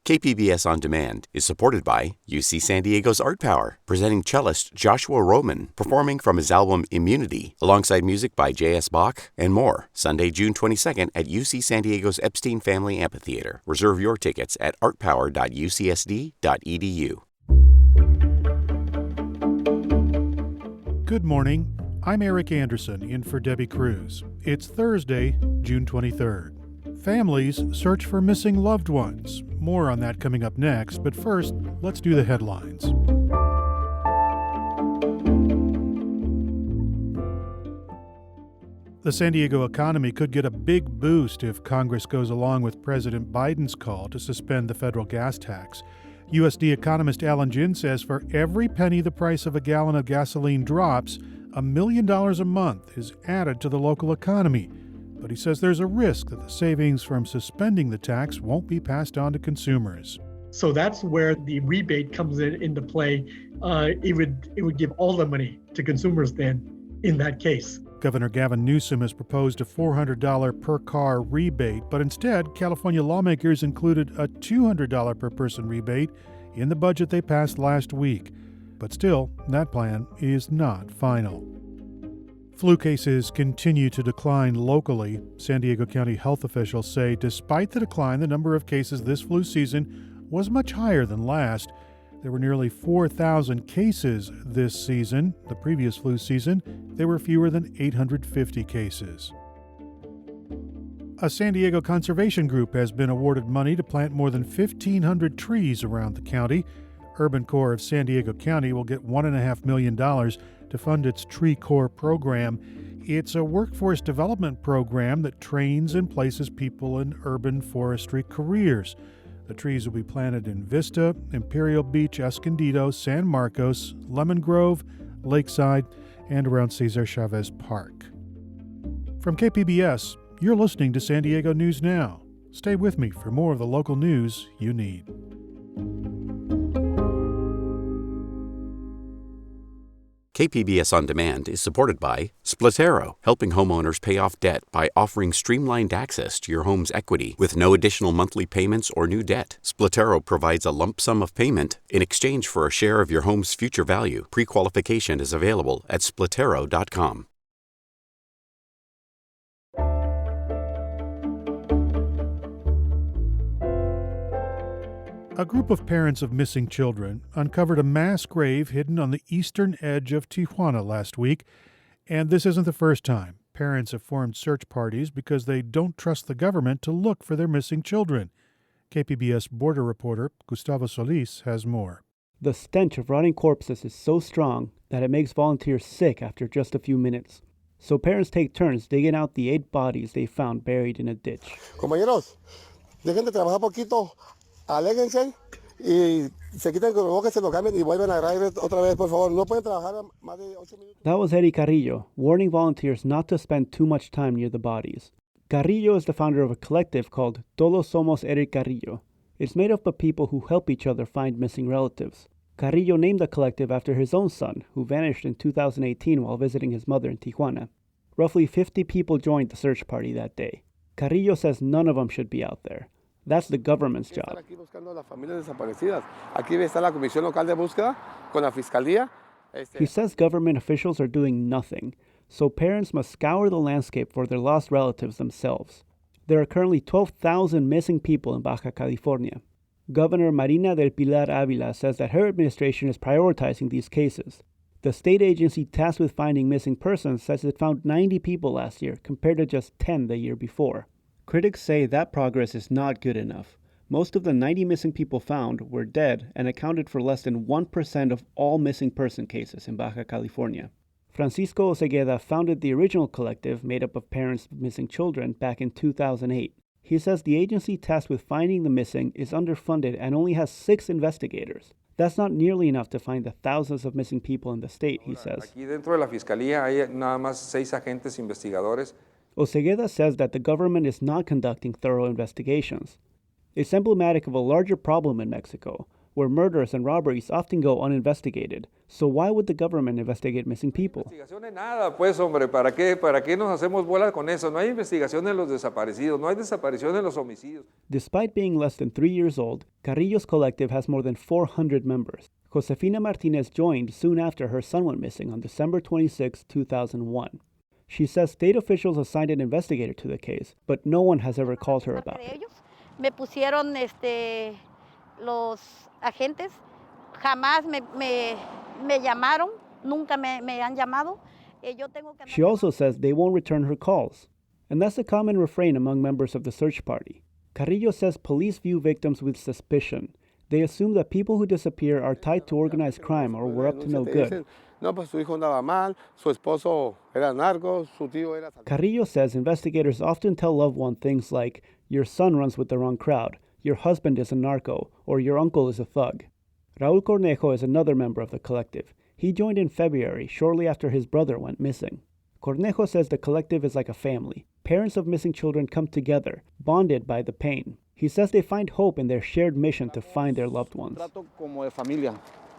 KPBS On Demand is supported by UC San Diego's Art Power, presenting cellist Joshua Roman, performing from his album Immunity, alongside music by J.S. Bach and more. Sunday, June 22nd at UC San Diego's Epstein Family Amphitheater. Reserve your tickets at artpower.ucsd.edu. Good morning. I'm Eric Anderson, in for Debbie Cruz. It's Thursday, June 23rd. Families search for missing loved ones. More on that coming up next, but first, let's do the headlines. The San Diego economy could get a big boost if Congress goes along with President Biden's call to suspend the federal gas tax. USD economist Alan Ginn says for every penny the price of a gallon of gasoline drops, $1 million a month is added to the local economy. But he says there's a risk that the savings from suspending the tax won't be passed on to consumers. So that's where the rebate comes into play. It would give all the money to consumers then in that case. Governor Gavin Newsom has proposed a $400 per car rebate, but instead, California lawmakers included a $200 per person rebate in the budget they passed last week. But still, that plan is not final. Flu cases continue to decline locally. San Diego County health officials say despite the decline, the number of cases this flu season was much higher than last. There were nearly 4,000 cases this season. The previous flu season, there were fewer than 850 cases. A San Diego conservation group has been awarded money to plant more than 1,500 trees around the county. Urban Corps of San Diego County will get $1.5 million to fund its Tree Corps program. It's a workforce development program that trains and places people in urban forestry careers. The trees will be planted in Vista, Imperial Beach, Escondido, San Marcos, Lemon Grove, Lakeside, and around Cesar Chavez Park. From KPBS, you're listening to San Diego News Now. Stay with me for more of the local news you need. KPBS On Demand is supported by Splatero, helping homeowners pay off debt by offering streamlined access to your home's equity with no additional monthly payments or new debt. Splatero provides a lump sum of payment in exchange for a share of your home's future value. Pre-qualification is available at splatero.com. A group of parents of missing children uncovered a mass grave hidden on the eastern edge of Tijuana last week, and this isn't the first time. Parents have formed search parties because they don't trust the government to look for their missing children. KPBS border reporter Gustavo Solis has more. The stench of rotting corpses is so strong that it makes volunteers sick after just a few minutes. So parents take turns digging out the 8 bodies they found buried in a ditch. Compañeros, dejen de trabajar poquito. Aléguense y se quiten el cubrebocas, se lo cambien y vuelven a agarrar otra vez, por favor. No pueden trabajar más de 8 minutos. That was Eddie Carrillo, warning volunteers not to spend too much time near the bodies. Carrillo is the founder of a collective called Todos Somos Eric Carrillo. It's made up of people who help each other find missing relatives. Carrillo named the collective after his own son, who vanished in 2018 while visiting his mother in Tijuana. Roughly 50 people joined the search party that day. Carrillo says none of them should be out there. That's the government's job. He says government officials are doing nothing, so parents must scour the landscape for their lost relatives themselves. There are currently 12,000 missing people in Baja California. Governor Marina del Pilar Avila says that her administration is prioritizing these cases. The state agency tasked with finding missing persons says it found 90 people last year, compared to just 10 the year before. Critics say that progress is not good enough. Most of the 90 missing people found were dead and accounted for less than 1% of all missing person cases in Baja California. Francisco Osegueda founded the original collective made up of parents of missing children back in 2008. He says the agency tasked with finding the missing is underfunded and only has 6 investigators. That's not nearly enough to find the thousands of missing people in the state, he says. Aquí dentro de la Fiscalía hay nada más 6 agentes investigadores. Osegueda says that the government is not conducting thorough investigations. It's emblematic of a larger problem in Mexico. where murders and robberies often go uninvestigated. So why would the government investigate missing people? Investigación en nada, pues, hombre, ¿para qué nos hacemos bola con eso? No hay investigación en los desaparecidos, no hay desaparición en los homicidios. Despite being less than 3 years old, Carrillo's collective has more than 400 members. Josefina Martinez joined soon after her son went missing on December 26, 2001. She says state officials assigned an investigator to the case, but no one has ever called her about it. Me pusieron los agentes, jamás me llamaron, nunca me han llamado. She also says they won't return her calls. And that's a common refrain among members of the search party. Carrillo says police view victims with suspicion. They assume that people who disappear are tied to organized crime or were up to no good. Carrillo says investigators often tell loved ones things like, your son runs with the wrong crowd, your husband is a narco, or your uncle is a thug. Raul Cornejo is another member of the collective. He joined in February, shortly after his brother went missing. Cornejo says the collective is like a family. Parents of missing children come together, bonded by the pain. He says they find hope in their shared mission to find their loved ones.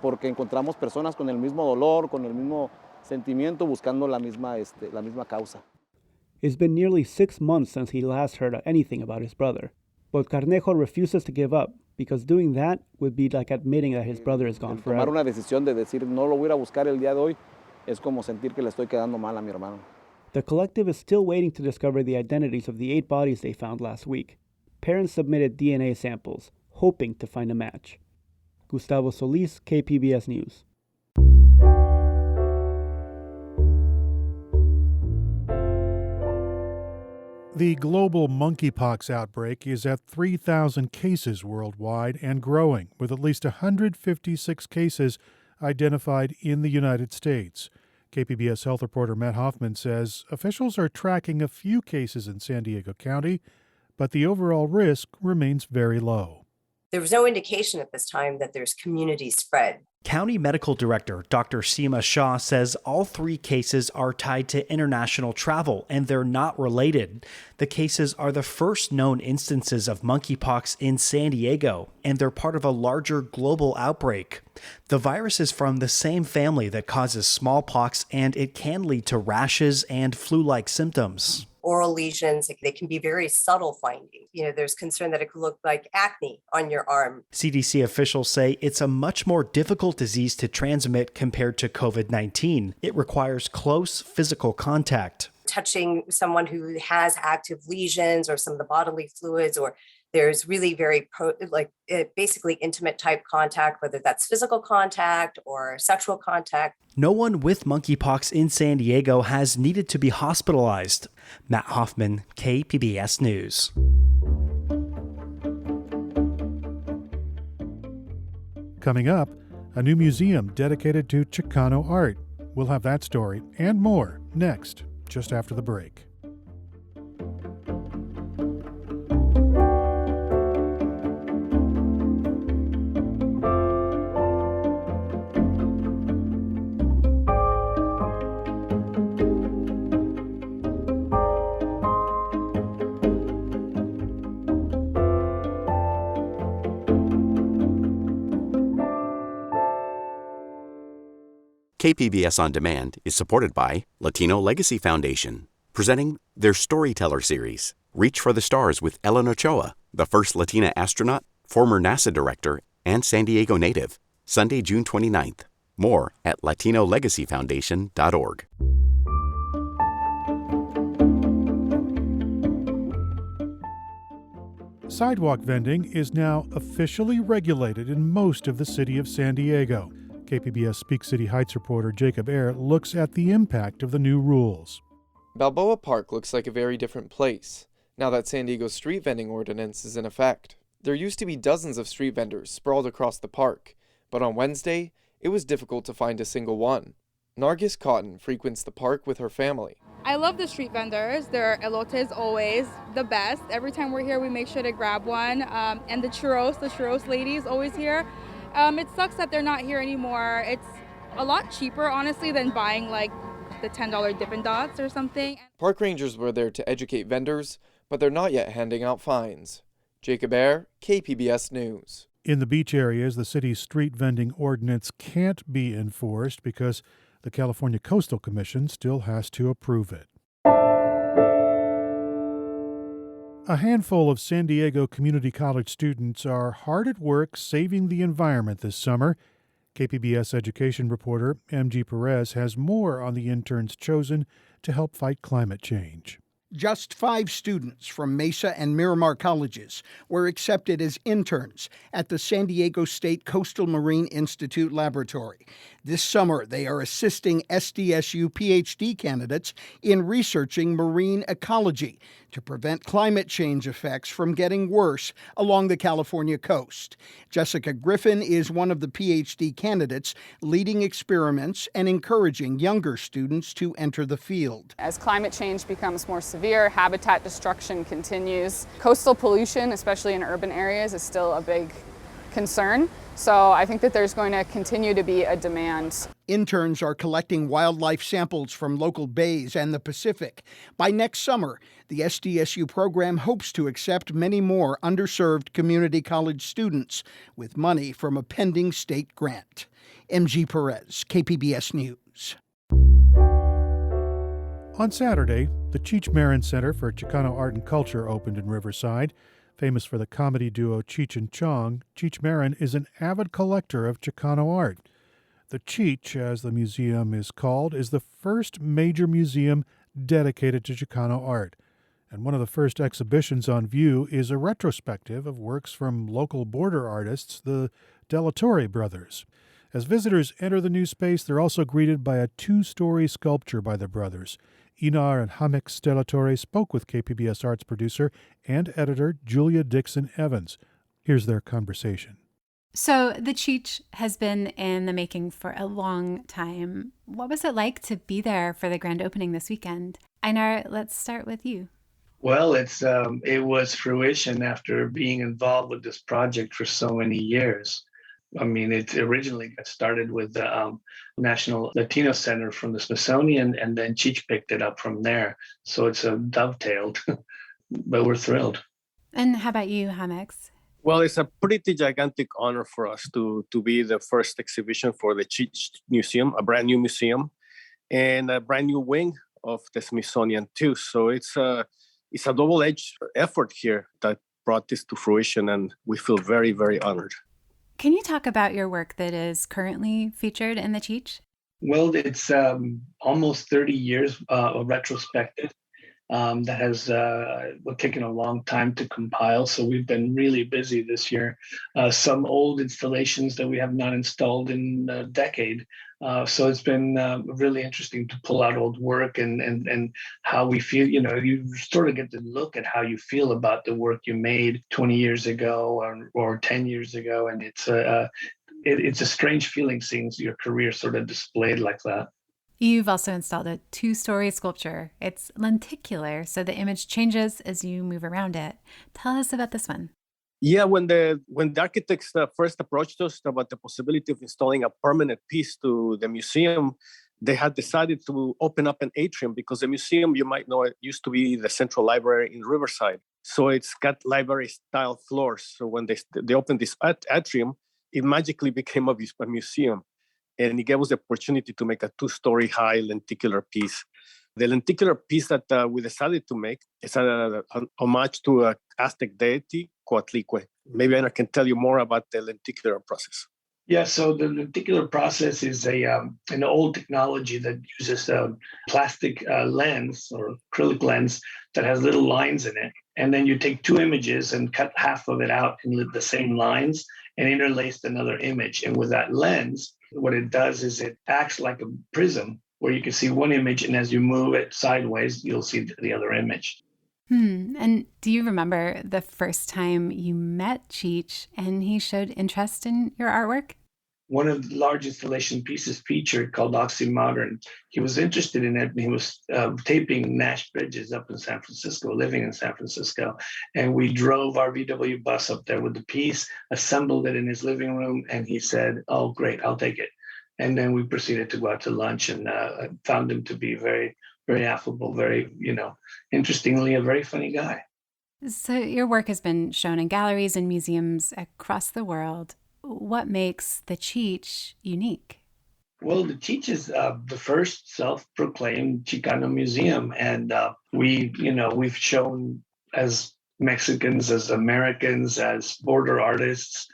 Porque encontramos personas con el mismo dolor, con el mismo sentimiento, buscando la misma causa. It's been nearly 6 months since he last heard anything about his brother. But Cornejo refuses to give up, because doing that would be like admitting that his brother is gone forever. Tomar una decisión de decir, no lo voy a ir a buscar el día de hoy, es como sentir que le estoy quedando mal a mi hermano. The collective is still waiting to discover the identities of the 8 bodies they found last week. Parents submitted DNA samples, hoping to find a match. Gustavo Solis, KPBS News. The global monkeypox outbreak is at 3,000 cases worldwide and growing, with at least 156 cases identified in the United States. KPBS health reporter Matt Hoffman says officials are tracking a few cases in San Diego County, but the overall risk remains very low. There was no indication at this time that there's community spread. County Medical Director Dr. Seema Shah says all 3 cases are tied to international travel and they're not related. The cases are the first known instances of monkeypox in San Diego, and they're part of a larger global outbreak. The virus is from the same family that causes smallpox, and it can lead to rashes and flu-like symptoms. Oral lesions, they can be very subtle findings. There's concern that it could look like acne on your arm. CDC officials say it's a much more difficult disease to transmit compared to COVID-19. It requires close physical contact. Touching someone who has active lesions or some of the bodily fluids, or there's really very basically intimate type contact, whether that's physical contact or sexual contact. No one with monkeypox in San Diego has needed to be hospitalized. Matt Hoffman, KPBS News. Coming up, a new museum dedicated to Chicano art. We'll have that story and more next, just after the break. KPBS On Demand is supported by Latino Legacy Foundation, presenting their Storyteller series, Reach for the Stars with Ellen Ochoa, the first Latina astronaut, former NASA director, and San Diego native, Sunday, June 29th. More at latinolegacyfoundation.org. Sidewalk vending is now officially regulated in most of the city of San Diego. KPBS Speak City Heights reporter Jacob Ayer looks at the impact of the new rules. Balboa Park looks like a very different place, now that San Diego's street vending ordinance is in effect. There used to be dozens of street vendors sprawled across the park, but on Wednesday, it was difficult to find a single one. Nargis Cotton frequents the park with her family. I love the street vendors. Their elotes always the best. Every time we're here, we make sure to grab one. And the churros ladies always here. It sucks that they're not here anymore. It's a lot cheaper, honestly, than buying like the $10 Dippin' Dots or something. Park rangers were there to educate vendors, but they're not yet handing out fines. Jacob Ayer, KPBS News. In the beach areas, the city's street vending ordinance can't be enforced because the California Coastal Commission still has to approve it. A handful of San Diego Community College students are hard at work saving the environment this summer. KPBS education reporter MG Perez has more on the interns chosen to help fight climate change. Just 5 students from Mesa and Miramar colleges were accepted as interns at the San Diego State Coastal Marine Institute laboratory. This summer, they are assisting SDSU PhD candidates in researching marine ecology to prevent climate change effects from getting worse along the California coast. Jessica Griffin is one of the PhD candidates leading experiments and encouraging younger students to enter the field. As climate change becomes more severe, habitat destruction continues. Coastal pollution, especially in urban areas, is still a big concern. So I think that there's going to continue to be a demand. Interns are collecting wildlife samples from local bays and the Pacific. By next summer, the SDSU program hopes to accept many more underserved community college students with money from a pending state grant. MG Perez, KPBS News. On Saturday, the Cheech Marin Center for Chicano Art and Culture opened in Riverside. Famous for the comedy duo Cheech and Chong, Cheech Marin is an avid collector of Chicano art. The Cheech, as the museum is called, is the first major museum dedicated to Chicano art. And one of the first exhibitions on view is a retrospective of works from local border artists, the De La Torre brothers. As visitors enter the new space, they're also greeted by a 2-story sculpture by the brothers. Inar and Hamex De La Torre spoke with KPBS Arts producer and editor Julia Dixon Evans. Here's their conversation. So the Cheech has been in the making for a long time. What was it like to be there for the grand opening this weekend? Inar, let's start with you. Well, it was fruition after being involved with this project for so many years. I mean, it originally got started with the National Latino Center from the Smithsonian, and then Cheech picked it up from there. So it's dovetailed, but we're thrilled. And how about you, Hamex? Well, it's a pretty gigantic honor for us to be the first exhibition for the Cheech Museum, a brand new museum, and a brand new wing of the Smithsonian too. So it's a double-edged effort here that brought this to fruition, and we feel very, very honored. Can you talk about your work that is currently featured in the Cheech? Well, it's almost 30 years of retrospective that has taken a long time to compile. So we've been really busy this year. Some old installations that we have not installed in a decade. So it's been really interesting to pull out old work and how we feel. You know, you sort of get to look at how you feel about the work you made 20 years ago or 10 years ago. And it's a strange feeling seeing your career sort of displayed like that. You've also installed a 2-story sculpture. It's lenticular, so the image changes as you move around it. Tell us about this one. Yeah, when the architects first approached us about the possibility of installing a permanent piece to the museum, they had decided to open up an atrium because the museum, you might know, it used to be the central library in Riverside. So it's got library-style floors. So when they opened this atrium, it magically became a museum. And it gave us the opportunity to make a 2-story high lenticular piece. The lenticular piece that we decided to make is an homage to an Aztec deity, Coatlicue. Maybe I can tell you more about the lenticular process. Yeah, so the lenticular process is an old technology that uses a plastic lens or acrylic lens that has little lines in it. And then you take 2 images and cut half of it out in the same lines and interlace another image. And with that lens, what it does is it acts like a prism where you can see one image, and as you move it sideways, you'll see the other image. And do you remember the first time you met Cheech and he showed interest in your artwork? One of the large installation pieces featured called Oxymodern. He was interested in it, and he was taping Nash Bridges up in San Francisco, living in San Francisco. And we drove our VW bus up there with the piece, assembled it in his living room, and he said, "Oh, great, I'll take it." And then we proceeded to go out to lunch, and found him to be very, very affable, very, interestingly, a very funny guy. So your work has been shown in galleries and museums across the world. What makes the Cheech unique? Well, the Cheech is the first self-proclaimed Chicano museum, and we've shown as Mexicans, as Americans, as border artists,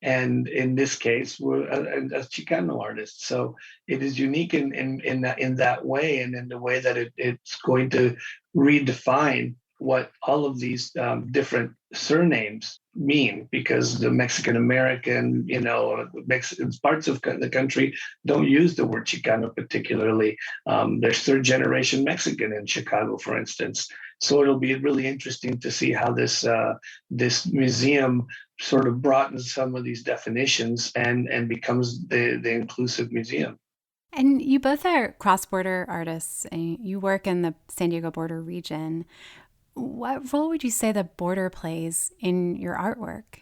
and in this case, we're as Chicano artists. So it is unique in that way, and in the way that it's going to redefine what all of these different surnames mean, because the Mexican American, parts of the country don't use the word Chicano particularly. There's third generation Mexican in Chicago, for instance. So it'll be really interesting to see how this museum sort of broadens some of these definitions and becomes the inclusive museum. And you both are cross-border artists, and you work in the San Diego border region. What role would you say the border plays in your artwork?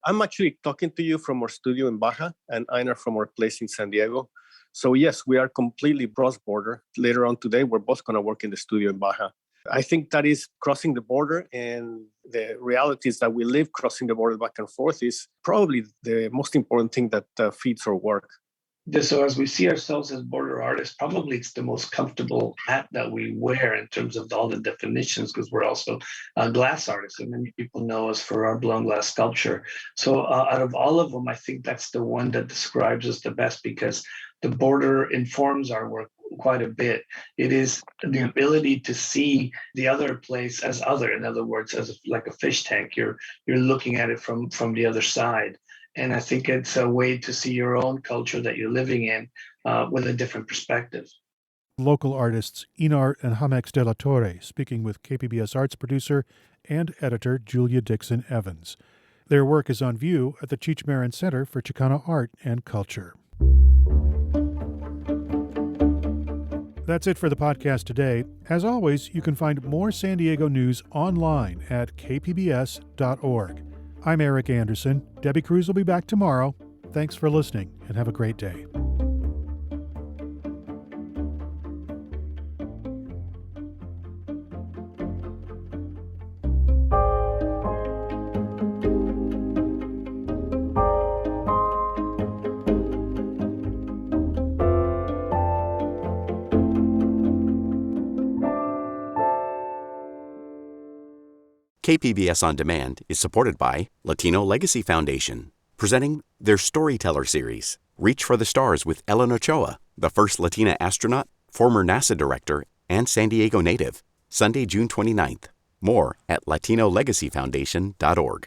I'm actually talking to you from our studio in Baja, and Einar from our place in San Diego. So yes, we are completely cross-border. Later on today, we're both going to work in the studio in Baja. I think that is crossing the border, and the realities that we live crossing the border back and forth is probably the most important thing that feeds our work. So as we see ourselves as border artists, probably it's the most comfortable hat that we wear in terms of all the definitions, because we're also glass artists, and many people know us for our blown glass sculpture. So out of all of them, I think that's the one that describes us the best, because the border informs our work quite a bit. It is the ability to see the other place as other, in other words, as like a fish tank. You're looking at it from the other side. And I think it's a way to see your own culture that you're living in with a different perspective. Local artists Inar and Jamex de la Torre speaking with KPBS arts producer and editor Julia Dixon Evans. Their work is on view at the Cheech Marin Center for Chicano Art and Culture. That's it for the podcast today. As always, you can find more San Diego news online at kpbs.org. I'm Eric Anderson. Debbie Cruz will be back tomorrow. Thanks for listening, and have a great day. KPBS On Demand is supported by Latino Legacy Foundation, presenting their Storyteller series, Reach for the Stars with Ellen Ochoa, the first Latina astronaut, former NASA director, and San Diego native, Sunday, June 29th. More at latinolegacyfoundation.org.